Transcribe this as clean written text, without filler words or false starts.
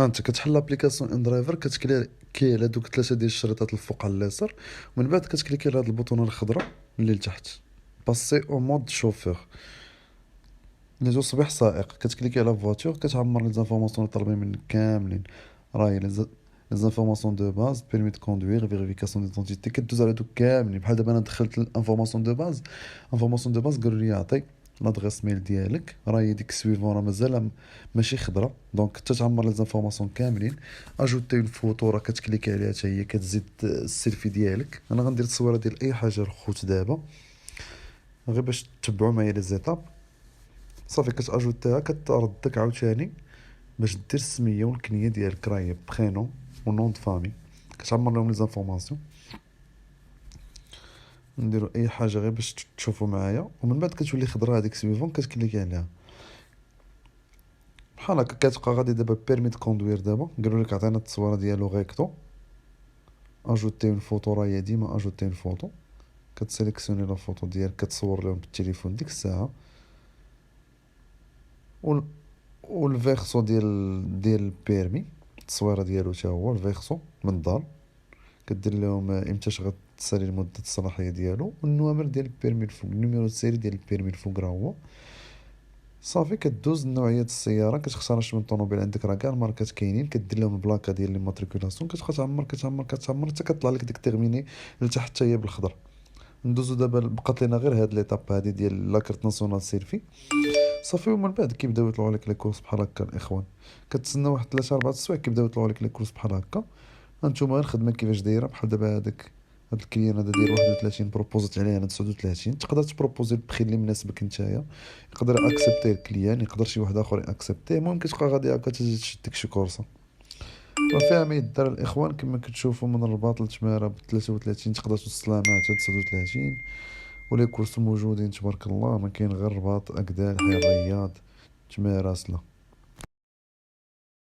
انت كتحل لابليكاسيون ان درايفر، كتكليكي على دوك ثلاثه ديال الشريطات الفوق على اليسار، ومن بعد كتكليكي على هاد البوطونه الخضراء اللي لتحت، باسي او مود شوفور اللي جو صباح سائق. كتكليكي على فواتور، كتعمر لي زانفورماسيون اللي طالبين منك كاملين، راهي لي زانفورماسيون دو باز، بيرمي دو كوندوير، فيريفيكاسيون ديدونتيتي، كدوز على دوك كاملين. بحال دابا انا دخلت الانفورماسيون دو باز، انفورماسيون دو باز قالوا لي عطي لادريس ميل ديالك، راهي ديك سويفون راه مازال ماشي خضرا، دونك حتى تعمر لي زانفورماسيون كاملين. اجوتي اون فوتو، راه كتكليكي عليها حتى هي، كتزيد السيلفي ديالك. انا غندير التصويره ديال اي حاجه الخوت دابا، غير باش تتبعوا معايا لي زيتاب. صافي كتاجوتيها، كتردك عاوتاني باش دير السميه والكنيه ديالك، راهي برينون ونون دو فامي. كتعمر لهم لي زانفورماسيون. نديرو اي حاجه غير باش تشوفوا معايا، ومن بعد كتولي خضرا هذيك سويفون، كتكليكي عليها بحال هكا. كتبقى غادي دابا بيرمي دو كوندوير، دابا قالوا لك عطينا التصويره ديالو غيكتو، اجوتي اون فوتو، راهي ديما اجوتي اون فوتو. كتسيليكسيوني لا فوتو ديالك، كتصور لهم بالتليفون ديك الساعه. وال والفيرسو ديال البيرمي، التصويره ديالو حتى هو الفيرسو من الدار. كدير لهم امتاش غتسالي مدة الصلاحية ديالو، والنوامر ديال البيرمي الفوق، النيميرو السيري ديال البيرمي الفوق راه هو. صافي كدوز نوعية السيارة، كتختار اش من طوموبيل عندك، راه كاع الماركات كاينين. كدير لهم البلاكا ديال ليماتريكولاسيون، كتبقى تعمر كتعمر كتعمر حتى كطلع لك ديك تيرميني لتحت حتى هي بالخضر. ندوزو دابا، بقات لينا غير هاد ليطاب هادي ديال لاكارت ناسيونال سيلفي. صافي، ومن بعد كيبداو يطلعوا عليك لي كورس بحال هكا الاخوان. كتسنى واحد 3 4 السوايع، كيبداو يطلعوا عليك لي كورس بحال هكا. هانتوما الخدمه كيفاش دايره، بحال دابا هاد الكليان هذا داير 31، بروبوزيت عليه انا 39. تقدر تبروبوزي البخي اللي مناسبك نتايا، يقدر اكسبتي الكليان، يقدر شي واحد اخر اكسبتي. المهم كتبقى غادي هكا تجي تشدك شي كورسه. راه فيها ما يدار الاخوان، كما كتشوفوا من الرباط لتماره ب 33 تقدر توصل لها حتى 39. ولي كورس موجودين تبارك الله، ما كاين غير الرباط، اكدال، حي الرياض، تماره، سلا.